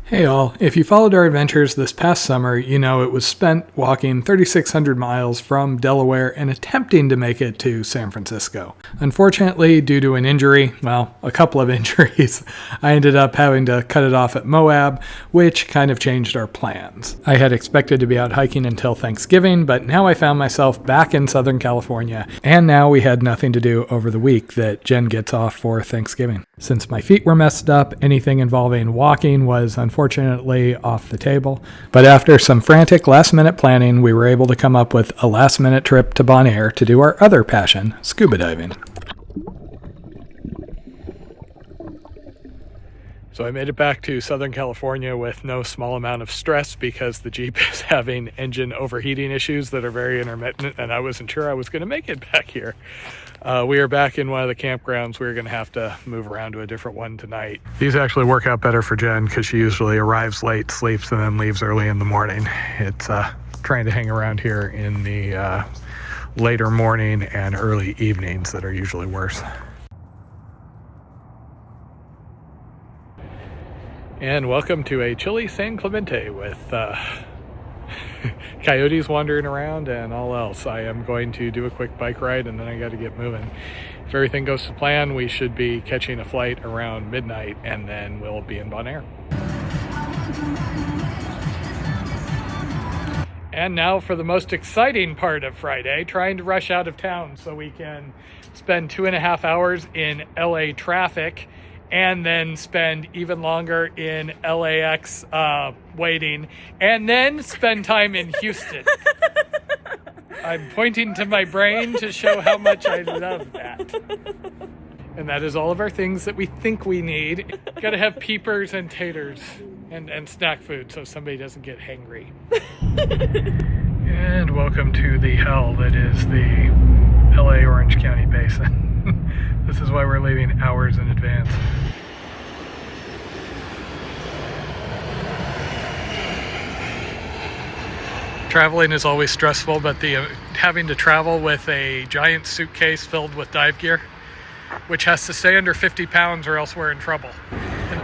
Hey all, if you followed our adventures this past summer, you know it was spent walking 3,600 miles from Delaware and attempting to make it to San Francisco. Unfortunately, due to an injury, well, a couple of injuries, I ended up having to cut it off at Moab, which kind of changed our plans. I had expected to be out hiking until Thanksgiving, but now I found myself back in Southern California, and now we had nothing to do over the week that Jen gets off for Thanksgiving. Since my feet were messed up, anything involving walking was unfortunately off the table. But after some frantic last-minute planning, we were able to come up with a last-minute trip to Bonaire to do our other passion, scuba diving. So I made it back to Southern California with no small amount of stress because the Jeep is having engine overheating issues that are very intermittent, and I wasn't sure I was going to make it back here. We are back in one of the campgrounds. We're going to have to move around to a different one tonight. These actually work out better for Jen because she usually arrives late, sleeps, and then leaves early in the morning. It's trying to hang around here in the later morning and early evenings that are usually worse. And welcome to a chilly San Clemente with coyotes wandering around and all else. I am going to do a quick bike ride and then I got to get moving. If everything goes to plan, we should be catching a flight around midnight and then we'll be in Bonaire. And now for the most exciting part of Friday, trying to rush out of town so we can spend 2.5 hours in LA traffic and then spend even longer in LAX waiting, and then spend time in Houston. I'm pointing to my brain to show how much I love that. And that is all of our things that we think we need. Gotta have peepers and taters and snack food so somebody doesn't get hangry. And welcome to the hell that is the LA Orange County Basin. This is why we're leaving hours in advance. Traveling is always stressful, but having to travel with a giant suitcase filled with dive gear, which has to stay under 50 pounds or else we're in trouble.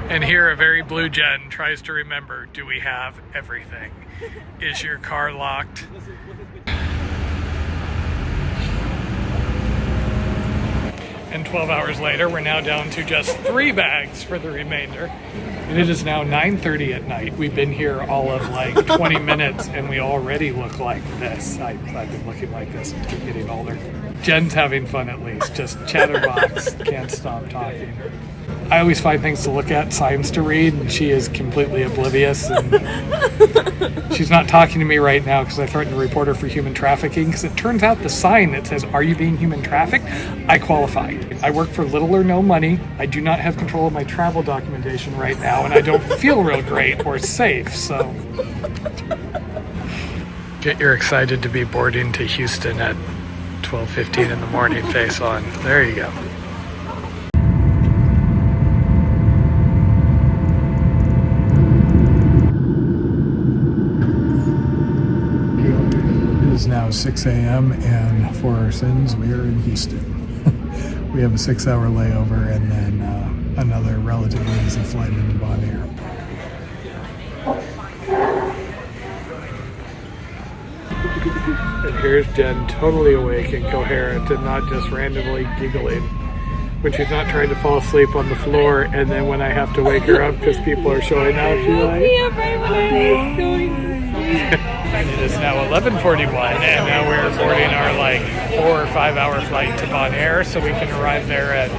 And here a very blue Jen tries to remember, do we have everything? Is your car locked? And 12 hours later, we're now down to just 3 bags for the remainder. And it is now 9:30 at night. We've been here all of like 20 minutes and we already look like this. I've been looking like this and keep getting older. Jen's having fun at least, just chatterbox, can't stop talking. I always find things to look at, signs to read, and she is completely oblivious. And she's not talking to me right now because I threatened to report her for human trafficking, because it turns out the sign that says, "Are you being human trafficked?" I qualify. I work for little or no money. I do not have control of my travel documentation right now, and I don't feel real great or safe, so. Get your excited to be boarding to Houston at 12:15 in the morning face on. There you go. It is now 6 a.m. and for our sins, we are in Houston. We have a 6-hour layover and then another relatively easy flight into Bonaire. And here's Jen, totally awake and coherent and not just randomly giggling when she's not trying to fall asleep on the floor, and then when I have to wake her up because people are showing up, she's like, yeah, right when I was going to sleep. And it is now 11:41, and now we're boarding our like 4 or 5 hour flight to Bonaire, so we can arrive there at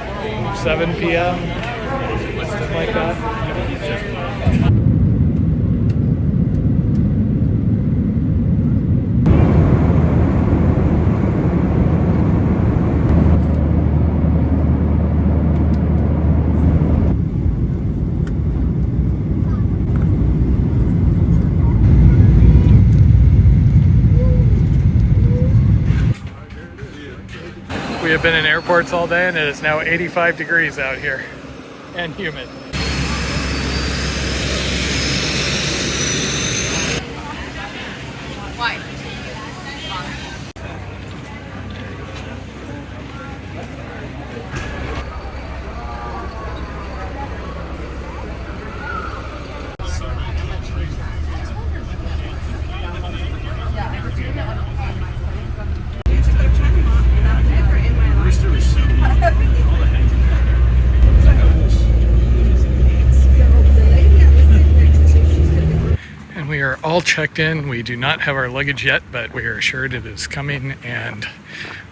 7 p.m. something like that. We have been in airports all day and it is now 85 degrees out here and humid. Why? all checked in. We do not have our luggage yet, but we are assured it is coming, and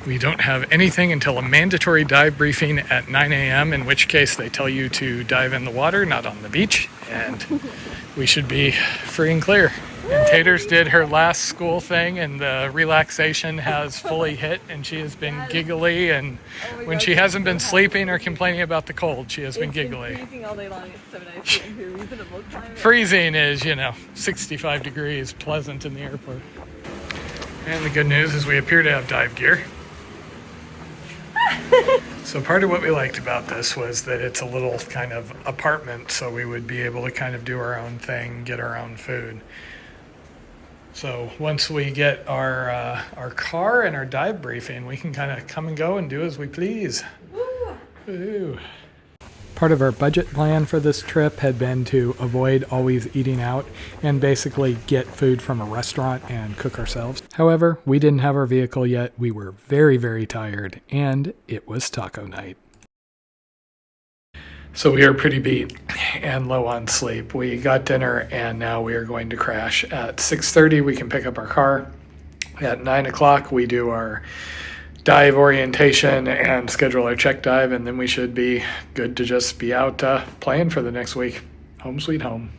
we don't have anything until a mandatory dive briefing at 9 a.m., in which case they tell you to dive in the water, not on the beach, and we should be free and clear. And Taters did her last school thing, and the relaxation has fully hit, and she has been giggly, and when she hasn't been sleeping or complaining about the cold, she has been giggly. It's been freezing all day long. It's so nice getting to a reasonable climate. Freezing is, 65 degrees, pleasant in the airport. And the good news is we appear to have dive gear. So part of what we liked about this was that it's a little kind of apartment, so we would be able to kind of do our own thing, get our own food. So once we get our car and our dive briefing, we can kind of come and go and do as we please. Woo. Part of our budget plan for this trip had been to avoid always eating out and basically get food from a restaurant and cook ourselves. However, we didn't have our vehicle yet. We were very, very tired, and it was taco night. So we are pretty beat and low on sleep. We got dinner, and now we are going to crash. At 6:30, we can pick up our car. At 9 o'clock, we do our dive orientation and schedule our check dive, and then we should be good to just be out playing for the next week. Home sweet home.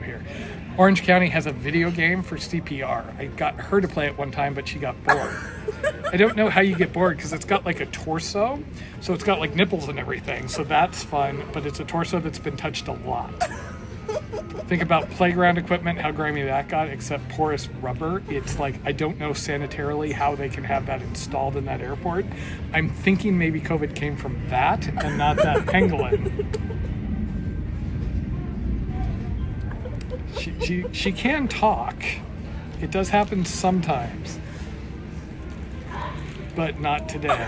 Here. Orange County has a video game for CPR. I got her to play it one time, but she got bored. I don't know how you get bored, because it's got like a torso, so it's got like nipples and everything, so that's fun, but it's a torso that's been touched a lot. Think about playground equipment, how grimy that got, except porous rubber. It's like, I don't know sanitarily how they can have that installed in that airport. I'm thinking maybe COVID came from that and not that pangolin. She can talk. It does happen sometimes, but not today.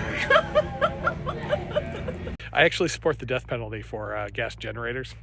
I actually support the death penalty for gas generators.